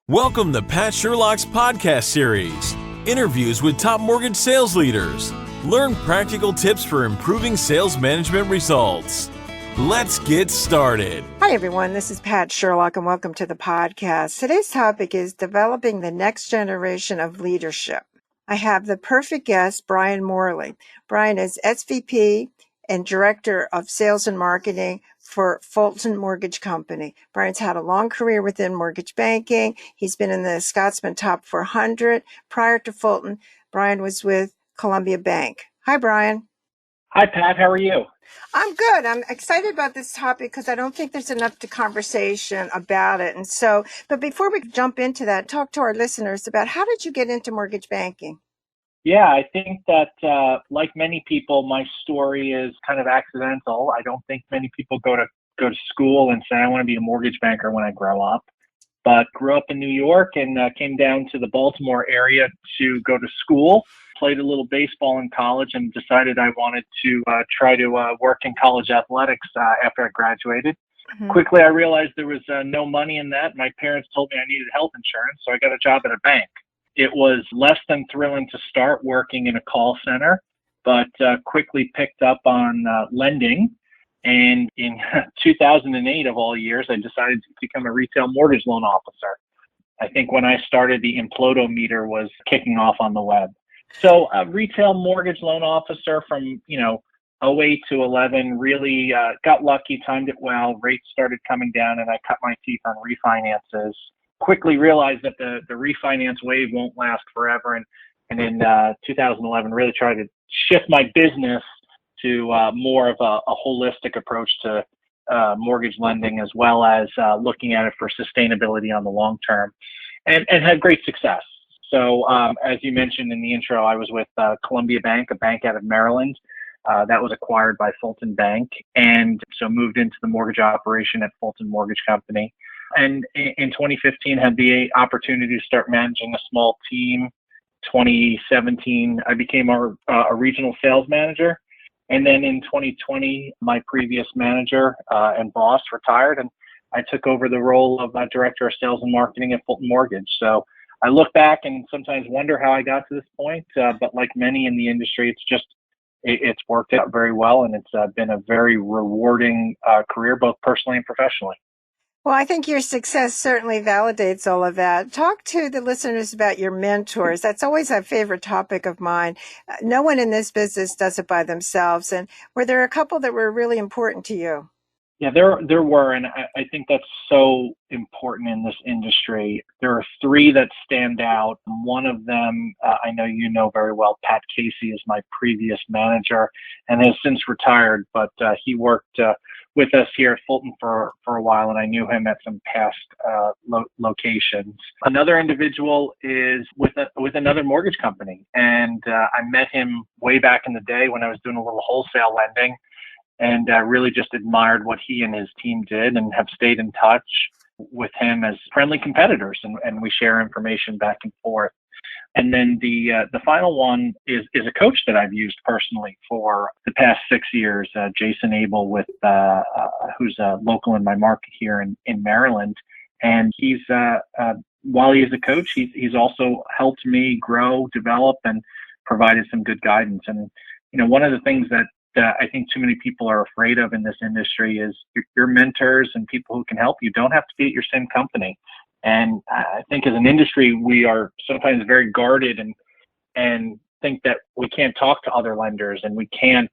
Welcome to Pat Sherlock's podcast series, interviews with top mortgage sales leaders. Learn practical tips for improving sales management results. Let's get started. Hi, everyone. This is Pat Sherlock, and welcome to the podcast. Today's topic is developing the next generation of leadership. I have the perfect guest, Brian Morley. Brian is SVP and Director of Sales and Marketing for Fulton Mortgage Company. Brian's had a long career within mortgage banking. He's been in the Scotsman Top 400. Prior to Fulton, Brian was with Columbia Bank. Hi, Brian. Hi, Pat. How are you? I'm good. I'm excited about this topic because I don't think there's enough conversation about it. But before we jump into that, talk to our listeners about how did you get into mortgage banking? Yeah, I think that like many people, my story is kind of accidental. I don't think many people go to school and say, I want to be a mortgage banker when I grow up. But grew up in New York and came down to the Baltimore area to go to school. Played a little baseball in college and decided I wanted to try to work in college athletics after I graduated. Mm-hmm. Quickly, I realized there was no money in that. My parents told me I needed health insurance, so I got a job at a bank. It was less than thrilling to start working in a call center, but quickly picked up on lending. And in 2008, of all years, I decided to become a retail mortgage loan officer. I think when I started, the Implodometer was kicking off on the web. So a retail mortgage loan officer from, 08 to 11, really got lucky, timed it well. Rates started coming down and I cut my teeth on refinances. Quickly realized that the refinance wave won't last forever. And in 2011, really tried to shift my business to more of a holistic approach to mortgage lending, as well as looking at it for sustainability on the long term, and had great success. So as you mentioned in the intro, I was with Columbia Bank, a bank out of Maryland that was acquired by Fulton Bank, and so moved into the mortgage operation at Fulton Mortgage Company. And in 2015, had the opportunity to start managing a small team. 2017, I became a regional sales manager. And then in 2020, my previous manager and boss retired, and I took over the role of Director of Sales and Marketing at Fulton Mortgage. So I look back and sometimes wonder how I got to this point. But like many in the industry, it's worked out very well, and it's been a very rewarding career, both personally and professionally. Well, I think your success certainly validates all of that. Talk to the listeners about your mentors. That's always a favorite topic of mine. No one in this business does it by themselves. And were there a couple that were really important to you? Yeah, there were, and I think that's so important in this industry. There are three that stand out. One of them, I know you know very well, Pat Casey is my previous manager and has since retired, but he worked with us here at Fulton for a while, and I knew him at some past locations. Another individual is with another mortgage company, and I met him way back in the day when I was doing a little wholesale lending, and really just admired what he and his team did, and have stayed in touch with him as friendly competitors, and we share information back and forth. And then the final one is a coach that I've used personally for the past 6 years, Jason Abel, who's local in my market here in Maryland. And he's while he's a coach, he's also helped me grow, develop, and provided some good guidance. And one of the things that I think too many people are afraid of in this industry is your mentors and people who can help you don't have to be at your same company. And I think as an industry, we are sometimes very guarded and think that we can't talk to other lenders and we can't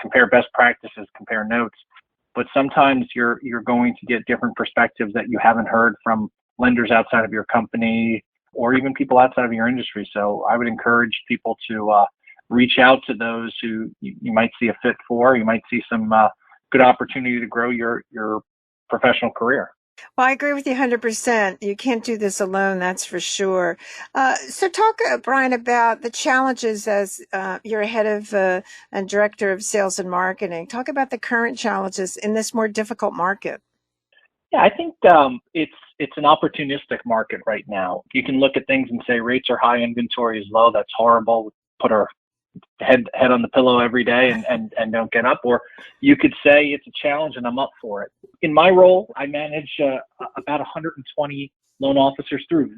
compare best practices, compare notes. But sometimes you're going to get different perspectives that you haven't heard from lenders outside of your company or even people outside of your industry. So I would encourage people to reach out to those who you might see a fit for. You might see some good opportunity to grow your professional career. Well, I agree with you 100%. You can't do this alone, that's for sure. So talk, Brian, about the challenges as you're head of and director of sales and marketing. Talk about the current challenges in this more difficult market. Yeah, I think it's an opportunistic market right now. You can look at things and say rates are high, inventory is low. That's horrible. Put our head on the pillow every day and don't get up. Or you could say it's a challenge and I'm up for it. In my role, I manage about 120 loan officers through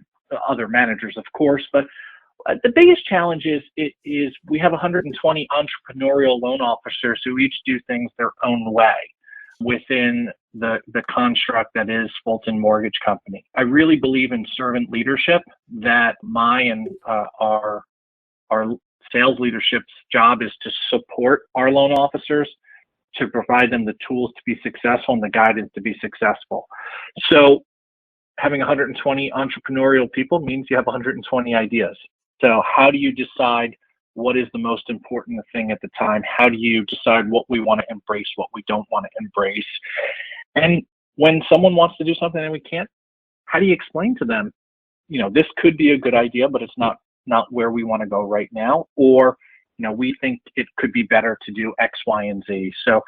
other managers, of course. But the biggest challenge is we have 120 entrepreneurial loan officers who each do things their own way within the construct that is Fulton Mortgage Company. I really believe in servant leadership, that my and our sales leadership's job is to support our loan officers, to provide them the tools to be successful and the guidance to be successful. So having 120 entrepreneurial people means you have 120 ideas. So how do you decide what is the most important thing at the time? How do you decide what we want to embrace, what we don't want to embrace? And when someone wants to do something and we can't, how do you explain to them, this could be a good idea, but it's not where we want to go right now, or we think it could be better to do X, Y, and Z. So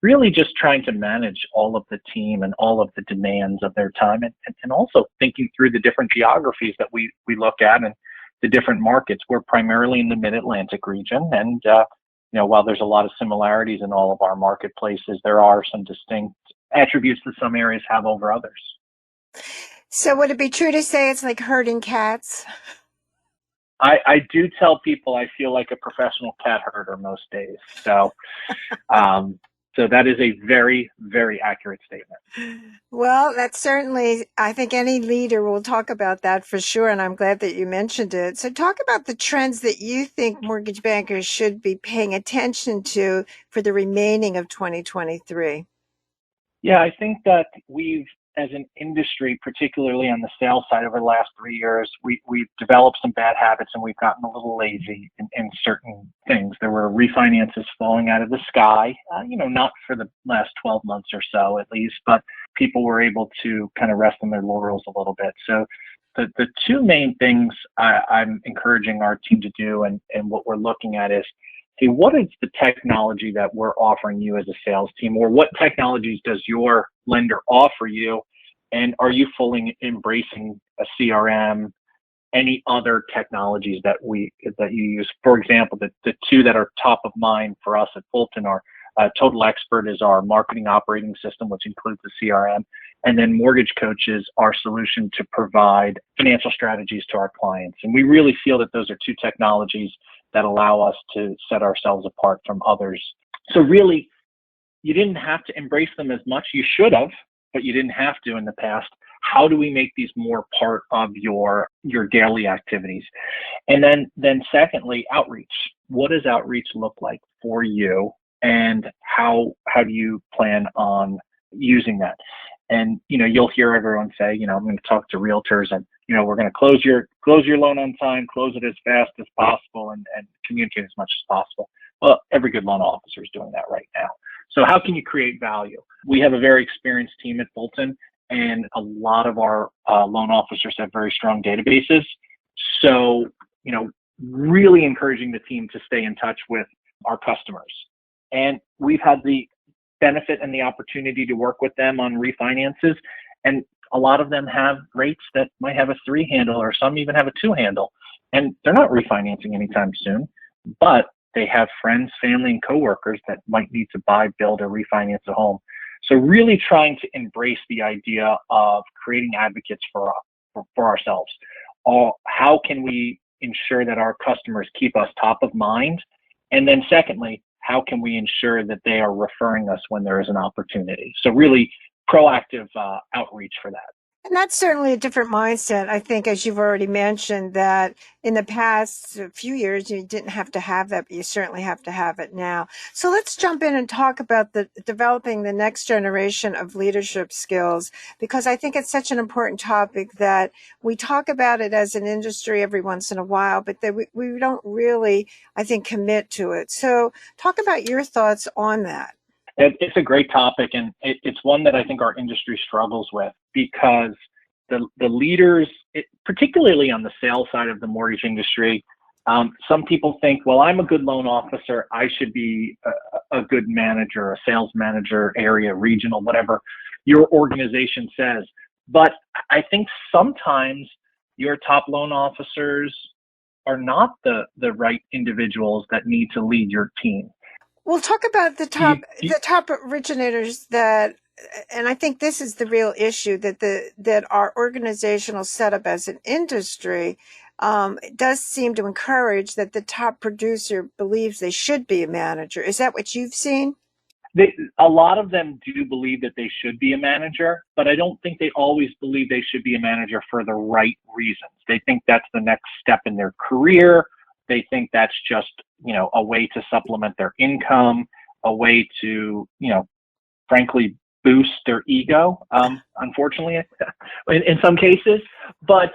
really just trying to manage all of the team and all of the demands of their time, and also thinking through the different geographies that we look at and the different markets. We're primarily in the Mid-Atlantic region, and while there's a lot of similarities in all of our marketplaces, there are some distinct attributes that some areas have over others. So would it be true to say it's like herding cats? I do tell people I feel like a professional cat herder most days. So, so that is a very, very accurate statement. Well, that's certainly, I think any leader will talk about that for sure. And I'm glad that you mentioned it. So talk about the trends that you think mortgage bankers should be paying attention to for the remaining of 2023. Yeah, I think that we've, as an industry, particularly on the sales side over the last 3 years, we've developed some bad habits and we've gotten a little lazy in certain things. There were refinances falling out of the sky, not for the last 12 months or so at least, but people were able to kind of rest on their laurels a little bit. So the two main things I'm encouraging our team to do and what we're looking at is, see, what is the technology that we're offering you as a sales team, or what technologies does your lender offer you? And are you fully embracing a CRM, any other technologies that you use? For example, the two that are top of mind for us at Fulton are Total Expert is our marketing operating system, which includes the CRM, and then Mortgage Coach is our solution to provide financial strategies to our clients. And we really feel that those are two technologies that allow us to set ourselves apart from others. So really, you didn't have to embrace them as much. You should have, but you didn't have to in the past. How do we make these more part of your daily activities? And then secondly, outreach. What does outreach look like for you? And how do you plan on using that? And you'll hear everyone say, I'm going to talk to realtors, and we're going to close your loan on time, close it as fast as possible, and communicate as much as possible. Well, every good loan officer is doing that right now. So how can you create value? We have a very experienced team at Fulton, and a lot of our loan officers have very strong databases. So really encouraging the team to stay in touch with our customers. And we've had the benefit and the opportunity to work with them on refinances, and a lot of them have rates that might have a 3 handle, or some even have a 2 handle, and they're not refinancing anytime soon, but they have friends, family, and coworkers that might need to buy, build, or refinance a home. So really trying to embrace the idea of creating advocates for ourselves. How can we ensure that our customers keep us top of mind? And then secondly, how can we ensure that they are referring us when there is an opportunity? So really proactive outreach for that. And that's certainly a different mindset. I think, as you've already mentioned, that in the past few years, you didn't have to have that, but you certainly have to have it now. So let's jump in and talk about developing the next generation of leadership skills, because I think it's such an important topic that we talk about it as an industry every once in a while, but that we don't really, I think, commit to it. So talk about your thoughts on that. It's a great topic, and it's one that I think our industry struggles with, because the leaders, particularly on the sales side of the mortgage industry, some people think, well, I'm a good loan officer, I should be a good manager, a sales manager, area, regional, whatever your organization says. But I think sometimes your top loan officers are not the right individuals that need to lead your team. We'll talk about the top originators that and I think this is the real issue, that our organizational setup as an industry does seem to encourage that the top producer believes they should be a manager. Is that what you've seen? A lot of them do believe that they should be a manager, but I don't think they always believe they should be a manager for the right reasons. They think that's the next step in their career. They think that's just, a way to supplement their income, a way to, frankly, boost their ego, unfortunately, in some cases. But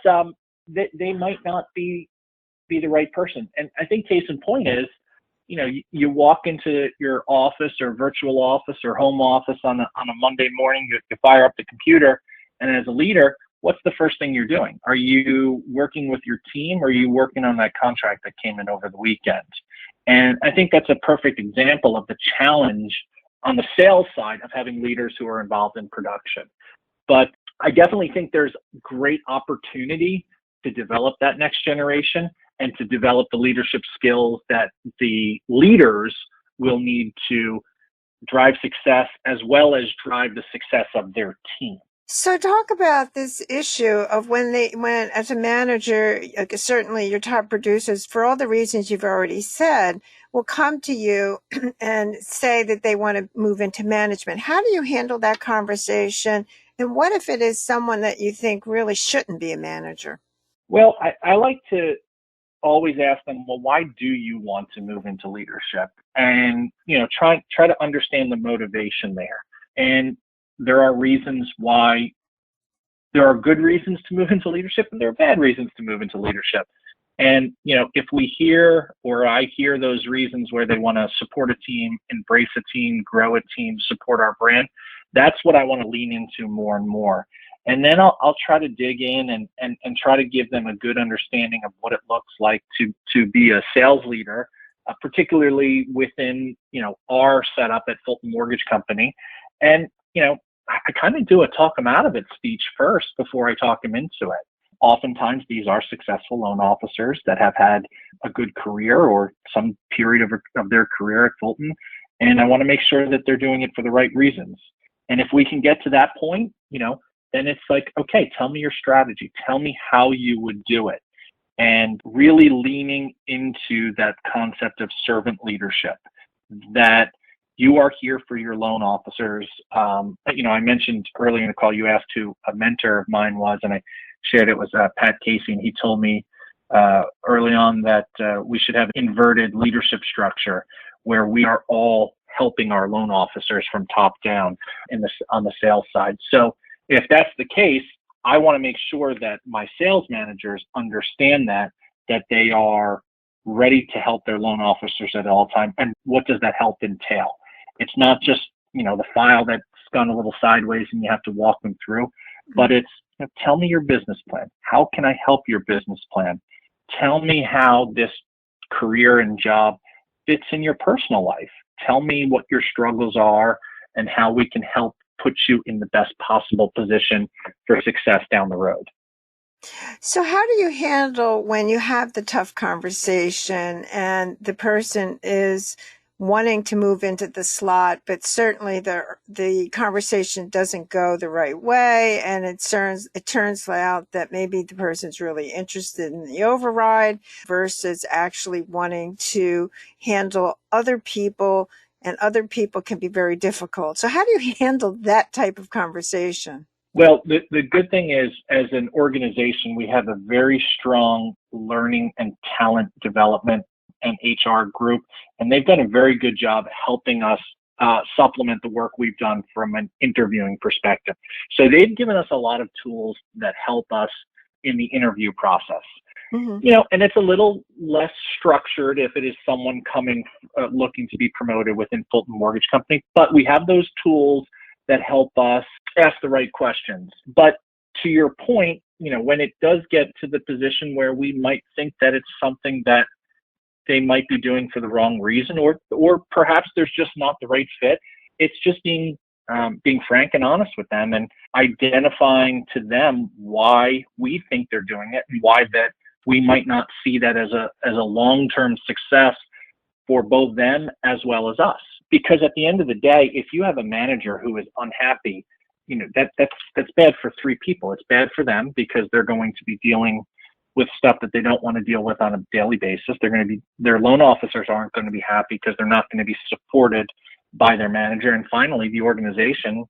they might not be the right person. And I think case in point is, you walk into your office or virtual office or home office on a Monday morning, you fire up the computer, and as a leader, what's the first thing you're doing? Are you working with your team, or are you working on that contract that came in over the weekend? And I think that's a perfect example of the challenge on the sales side of having leaders who are involved in production. But I definitely think there's great opportunity to develop that next generation and to develop the leadership skills that the leaders will need to drive success, as well as drive the success of their team. So talk about this issue of when as a manager, certainly your top producers, for all the reasons you've already said, will come to you and say that they want to move into management. How do you handle that conversation? And what if it is someone that you think really shouldn't be a manager? Well, I like to always ask them, well, why do you want to move into leadership? And, try to understand the motivation there. And there are reasons why. There are good reasons to move into leadership, and there are bad reasons to move into leadership. And, if we hear, or I hear those reasons where they want to support a team, embrace a team, grow a team, support our brand, that's what I want to lean into more and more. And then I'll try to dig in and try to give them a good understanding of what it looks like to be a sales leader, particularly within, our setup at Fulton Mortgage Company. And, I kind of do a talk them out of it speech first before I talk them into it. Oftentimes, these are successful loan officers that have had a good career or some period of their career at Fulton. And I want to make sure that they're doing it for the right reasons. And if we can get to that point, then it's like, okay, tell me your strategy. Tell me how you would do it. And really leaning into that concept of servant leadership, that you are here for your loan officers. I mentioned earlier in the call, you asked who a mentor of mine was, and I shared it was Pat Casey, and he told me early on that we should have inverted leadership structure where we are all helping our loan officers from top down on the sales side. So if that's the case, I want to make sure that my sales managers understand that they are ready to help their loan officers at all times. And what does that help entail? It's not just, the file that's gone a little sideways and you have to walk them through, but it's, tell me your business plan. How can I help your business plan? Tell me how this career and job fits in your personal life. Tell me what your struggles are and how we can help put you in the best possible position for success down the road. So how do you handle when you have the tough conversation and the person is wanting to move into the slot, but certainly the conversation doesn't go the right way, and it turns out that maybe the person's really interested in the override versus actually wanting to handle other people, and other people can be very difficult. So how do you handle that type of conversation? Well, the good thing is, as an organization, we have a very strong learning and talent development and HR group, and they've done a very good job helping us supplement the work we've done from an interviewing perspective. So they've given us a lot of tools that help us in the interview process. Mm-hmm. And it's a little less structured if it is someone coming looking to be promoted within Fulton Mortgage Company, but we have those tools that help us ask the right questions. But to your point, when it does get to the position where we might think that it's something that they might be doing for the wrong reason, or perhaps there's just not the right fit, it's just being frank and honest with them and identifying to them why we think they're doing it and why that we might not see that as a long-term success for both them as well as us. because at the end of the day, if you have a manager who is unhappy, that's bad for three people. It's bad for them because they're going to be dealing with stuff that they don't want to deal with on a daily basis. Their loan officers aren't going to be happy because they're not going to be supported by their manager. And finally, the organization,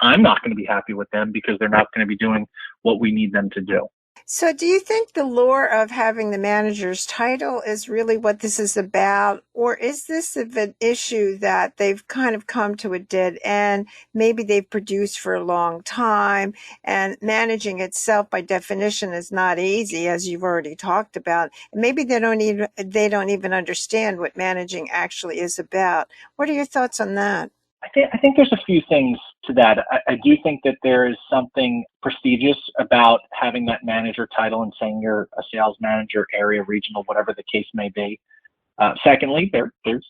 I'm not going to be happy with them because they're not going to be doing what we need them to do. So do you think the lure of having the manager's title is really what this is about? Or is this an issue that they've kind of come to a dead end? Maybe they've produced for a long time, and managing itself by definition is not easy, as you've already talked about. And maybe they don't even understand what managing actually is about. What are your thoughts on that? I think there's a few things to that. I do think that there is something prestigious about having that manager title and saying you're a sales manager, area, regional, whatever the case may be. Secondly, let's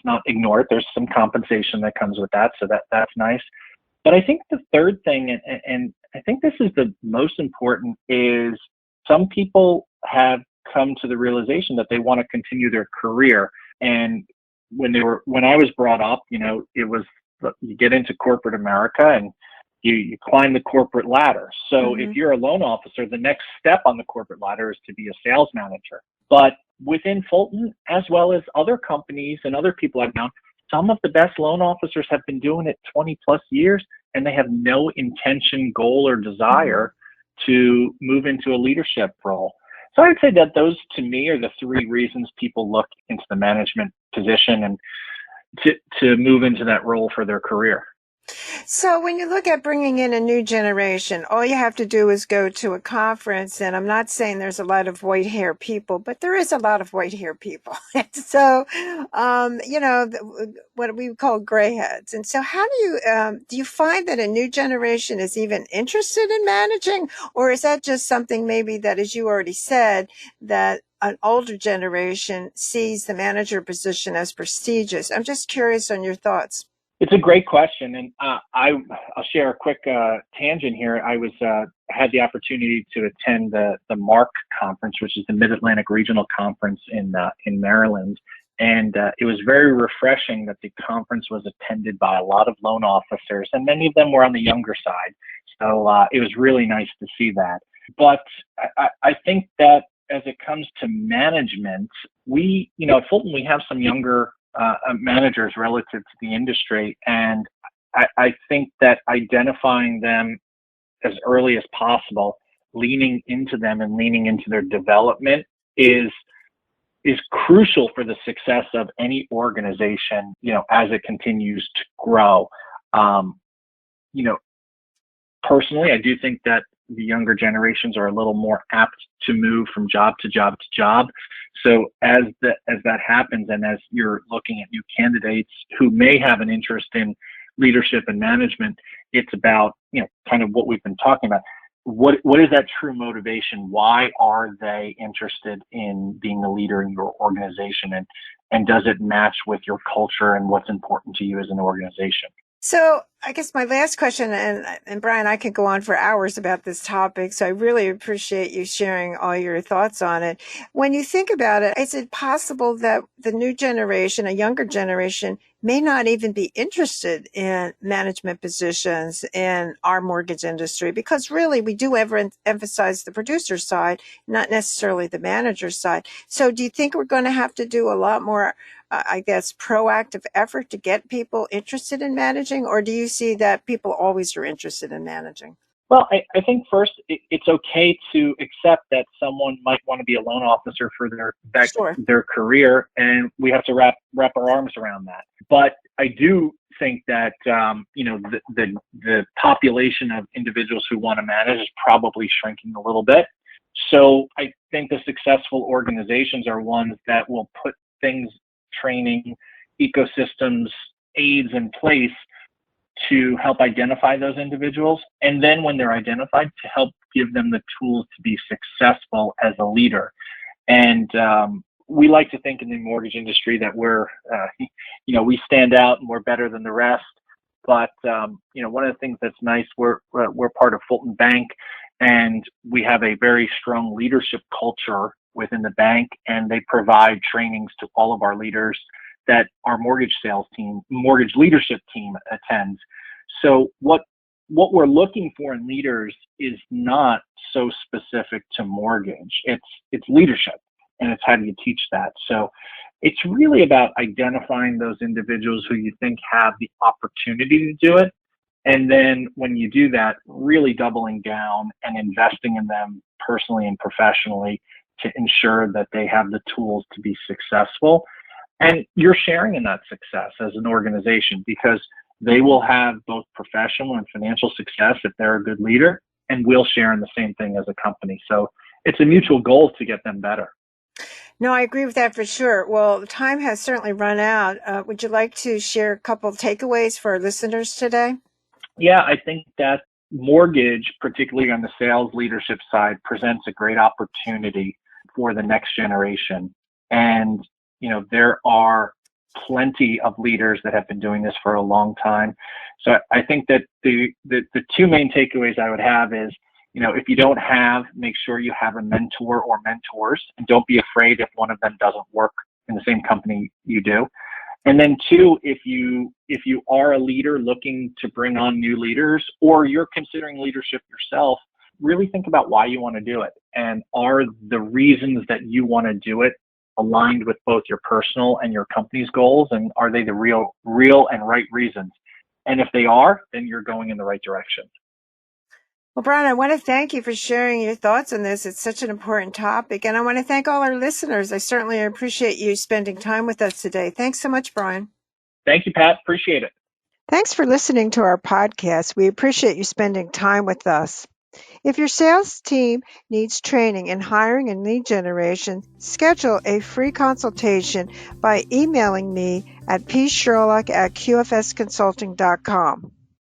not ignore it. There's some compensation that comes with that, so that's nice. But I think the third thing, and I think this is the most important, is some people have come to the realization that they want to continue their career. And when I was brought up, it was, you get into corporate America and you climb the corporate ladder. So if you're a loan officer, the next step on the corporate ladder is to be a sales manager. But within Fulton, as well as other companies and other people I've known, some of the best loan officers have been doing it 20 plus years, and they have no intention, goal, or desire to move into a leadership role. So I'd say that those, to me, are the three reasons people look into the management position and to move into that role for their career. So when you look at bringing in a new generation, all you have to do is go to a conference, and I'm not saying there's a lot of white hair people, but there is a lot of white hair people. So, what we call gray heads. And so how do you find that a new generation is even interested in managing, or is that just something maybe that, as you already said, that an older generation sees the manager position as prestigious? I'm just curious on your thoughts. It's a great question, and I'll share a quick tangent here. I had the opportunity to attend the MARC conference, which is the Mid-Atlantic Regional Conference in Maryland, and it was very refreshing that the conference was attended by a lot of loan officers, and many of them were on the younger side. So it was really nice to see that. But I think that as it comes to management, at Fulton, we have some younger managers relative to the industry, and I think that identifying them as early as possible, leaning into them and leaning into their development is crucial for the success of any organization, as it continues to grow. Personally, I do think that the younger generations are a little more apt to move from job to job to job. So as that happens, and as you're looking at new candidates who may have an interest in leadership and management, it's about, kind of what we've been talking about. What is that true motivation? Why are they interested in being a leader in your organization? And does it match with your culture and what's important to you as an organization? So I guess my last question, and Brian, I could go on for hours about this topic, so I really appreciate you sharing all your thoughts on it. When you think about it, is it possible that the new generation, a younger generation, may not even be interested in management positions in our mortgage industry? Because really, we do emphasize the producer side, not necessarily the manager side. So do you think we're going to have to do a lot more proactive effort to get people interested in managing, or do you see that people always are interested in managing? Well, I think first it's okay to accept that someone might want to be a loan officer for their career, and we have to wrap our arms around that. But I do think that the population of individuals who want to manage is probably shrinking a little bit. So I think the successful organizations are ones that will put things, training, ecosystems, aids in place to help identify those individuals. And then when they're identified, to help give them the tools to be successful as a leader. And we like to think in the mortgage industry that we're, we stand out and we're better than the rest. But, one of the things that's nice, we're part of Fulton Bank, and we have a very strong leadership culture within the bank, and they provide trainings to all of our leaders that our mortgage leadership team attends. So what we're looking for in leaders is not so specific to mortgage. It's leadership, and it's how do you teach that. So it's really about identifying those individuals who you think have the opportunity to do it. And then when you do that, really doubling down and investing in them personally and professionally to ensure that they have the tools to be successful. And you're sharing in that success as an organization, because they will have both professional and financial success if they're a good leader, and we'll share in the same thing as a company. So it's a mutual goal to get them better. No, I agree with that for sure. Well, time has certainly run out. Would you like to share a couple of takeaways for our listeners today? Yeah, I think that mortgage, particularly on the sales leadership side, presents a great opportunity for the next generation. And, there are plenty of leaders that have been doing this for a long time. So I think that the two main takeaways I would have is, if you don't have, make sure you have a mentor or mentors, and don't be afraid if one of them doesn't work in the same company you do. And then two, if you are a leader looking to bring on new leaders, or you're considering leadership yourself, really think about why you want to do it. And are the reasons that you want to do it aligned with both your personal and your company's goals? And are they the real and right reasons? And if they are, then you're going in the right direction. Well, Brian, I want to thank you for sharing your thoughts on this. It's such an important topic. And I want to thank all our listeners. I certainly appreciate you spending time with us today. Thanks so much, Brian. Thank you, Pat. Appreciate it. Thanks for listening to our podcast. We appreciate you spending time with us. If your sales team needs training in hiring and lead generation, schedule a free consultation by emailing me at psherlock@qfsconsulting.com.